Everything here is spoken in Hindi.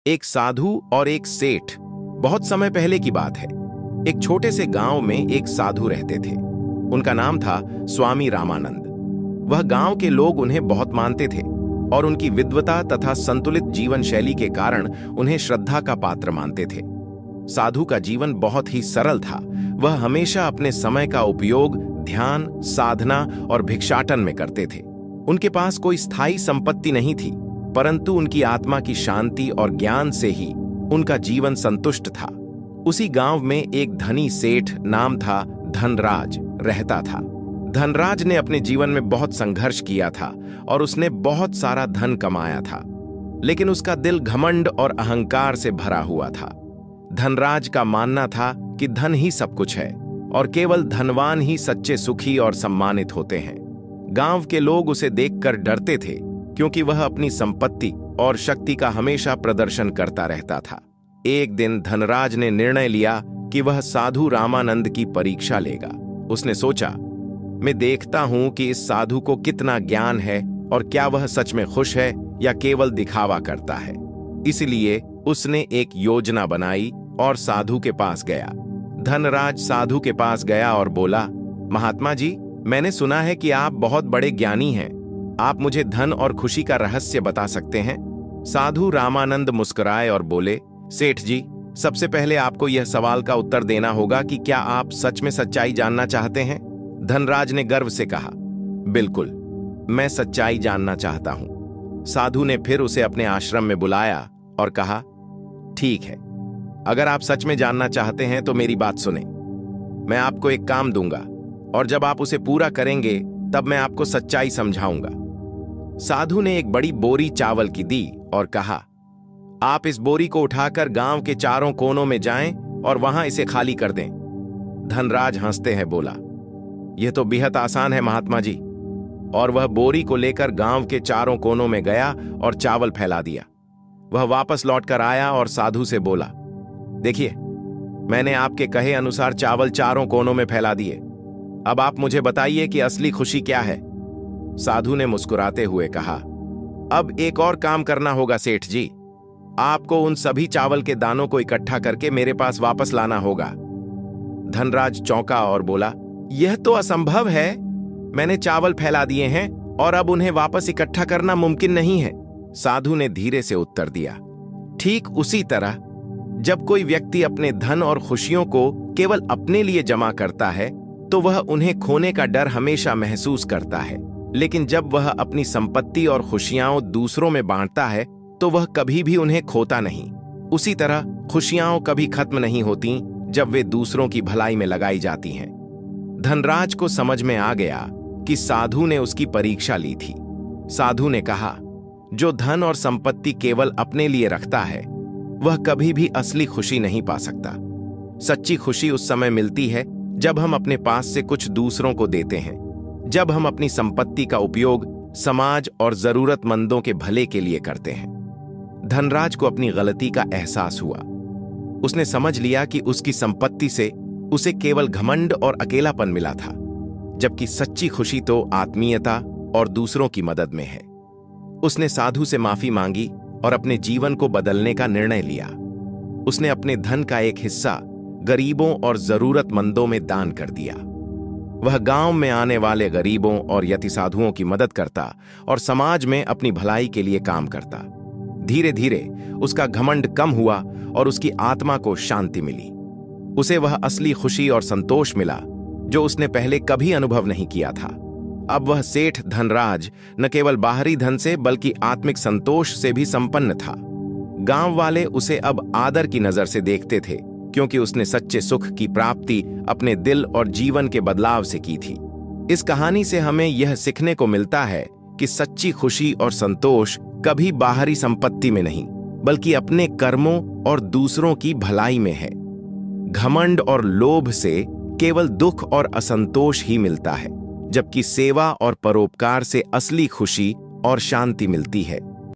एक साधु और एक सेठ। बहुत समय पहले की बात है। एक छोटे से गांव में एक साधु रहते थे। उनका नाम था स्वामी रामानंद। वह गांव के लोग उन्हें बहुत मानते थे और उनकी विद्वता तथा संतुलित जीवन शैली के कारण उन्हें श्रद्धा का पात्र मानते थे। साधु का जीवन बहुत ही सरल था। वह हमेशा अपने समय का उपयोग ध्यान, साधना और भिक्षाटन में करते थे। उनके पास कोई स्थायी संपत्ति नहीं थी, परंतु उनकी आत्मा की शांति और ज्ञान से ही उनका जीवन संतुष्ट था। उसी गांव में एक धनी सेठ, नाम था धनराज, रहता था। धनराज ने अपने जीवन में बहुत संघर्ष किया था और उसने बहुत सारा धन कमाया था, लेकिन उसका दिल घमंड और अहंकार से भरा हुआ था। धनराज का मानना था कि धन ही सब कुछ है और केवल धनवान ही सच्चे सुखी और सम्मानित होते हैं। गांव के लोग उसे देखकर डरते थे, क्योंकि वह अपनी संपत्ति और शक्ति का हमेशा प्रदर्शन करता रहता था। एक दिन धनराज ने निर्णय लिया कि वह साधु रामानंद की परीक्षा लेगा। उसने सोचा, मैं देखता हूं कि इस साधु को कितना ज्ञान है और क्या वह सच में खुश है या केवल दिखावा करता है। इसलिए उसने एक योजना बनाई और साधु के पास गया। धनराज साधु के पास गया और बोला, महात्मा जी, मैंने सुना है कि आप बहुत बड़े ज्ञानी हैं। आप मुझे धन और खुशी का रहस्य बता सकते हैं? साधु रामानंद मुस्कुराए और बोले, सेठ जी, सबसे पहले आपको यह सवाल का उत्तर देना होगा कि क्या आप सच में सच्चाई जानना चाहते हैं? धनराज ने गर्व से कहा, बिल्कुल, मैं सच्चाई जानना चाहता हूं। साधु ने फिर उसे अपने आश्रम में बुलाया और कहा, ठीक है, अगर आप सच में जानना चाहते हैं तो मेरी बात सुने। मैं आपको एक काम दूंगा और जब आप उसे पूरा करेंगे तब मैं आपको सच्चाई समझाऊंगा। साधु ने एक बड़ी बोरी चावल की दी और कहा, आप इस बोरी को उठाकर गांव के चारों कोनों में जाएं और वहां इसे खाली कर दें। धनराज हंसते हैं बोला, यह तो बेहद आसान है महात्मा जी। और वह बोरी को लेकर गांव के चारों कोनों में गया और चावल फैला दिया। वह वापस लौटकर आया और साधु से बोला, देखिए, मैंने आपके कहे अनुसार चावल चारों कोनों में फैला दिए। अब आप मुझे बताइए कि असली खुशी क्या है? साधु ने मुस्कुराते हुए कहा, अब एक और काम करना होगा सेठ जी। आपको उन सभी चावल के दानों को इकट्ठा करके मेरे पास वापस लाना होगा। धनराज चौंका और बोला, यह तो असंभव है। मैंने चावल फैला दिए हैं और अब उन्हें वापस इकट्ठा करना मुमकिन नहीं है। साधु ने धीरे से उत्तर दिया, ठीक उसी तरह जब कोई व्यक्ति अपने धन और खुशियों को केवल अपने लिए जमा करता है तो वह उन्हें खोने का डर हमेशा महसूस करता है, लेकिन जब वह अपनी संपत्ति और खुशियां दूसरों में बांटता है तो वह कभी भी उन्हें खोता नहीं। उसी तरह खुशियां कभी खत्म नहीं होती जब वे दूसरों की भलाई में लगाई जाती हैं। धनराज को समझ में आ गया कि साधु ने उसकी परीक्षा ली थी। साधु ने कहा, जो धन और संपत्ति केवल अपने लिए रखता है वह कभी भी असली खुशी नहीं पा सकता। सच्ची खुशी उस समय मिलती है जब हम अपने पास से कुछ दूसरों को देते हैं, जब हम अपनी संपत्ति का उपयोग समाज और जरूरतमंदों के भले के लिए करते हैं। धनराज को अपनी गलती का एहसास हुआ। उसने समझ लिया कि उसकी संपत्ति से उसे केवल घमंड और अकेलापन मिला था, जबकि सच्ची खुशी तो आत्मीयता और दूसरों की मदद में है। उसने साधु से माफी मांगी और अपने जीवन को बदलने का निर्णय लिया। उसने अपने धन का एक हिस्सा गरीबों और जरूरतमंदों में दान कर दिया। वह गांव में आने वाले गरीबों और यति साधुओं की मदद करता और समाज में अपनी भलाई के लिए काम करता। धीरे धीरे उसका घमंड कम हुआ और उसकी आत्मा को शांति मिली। उसे वह असली खुशी और संतोष मिला जो उसने पहले कभी अनुभव नहीं किया था। अब वह सेठ धनराज न केवल बाहरी धन से बल्कि आत्मिक संतोष से भी संपन्न था। गांव वाले उसे अब आदर की नजर से देखते थे, क्योंकि उसने सच्चे सुख की प्राप्ति अपने दिल और जीवन के बदलाव से की थी। इस कहानी से हमें यह सीखने को मिलता है कि सच्ची खुशी और संतोष कभी बाहरी संपत्ति में नहीं, बल्कि अपने कर्मों और दूसरों की भलाई में है। घमंड और लोभ से केवल दुख और असंतोष ही मिलता है, जबकि सेवा और परोपकार से असली खुशी और शांति मिलती है।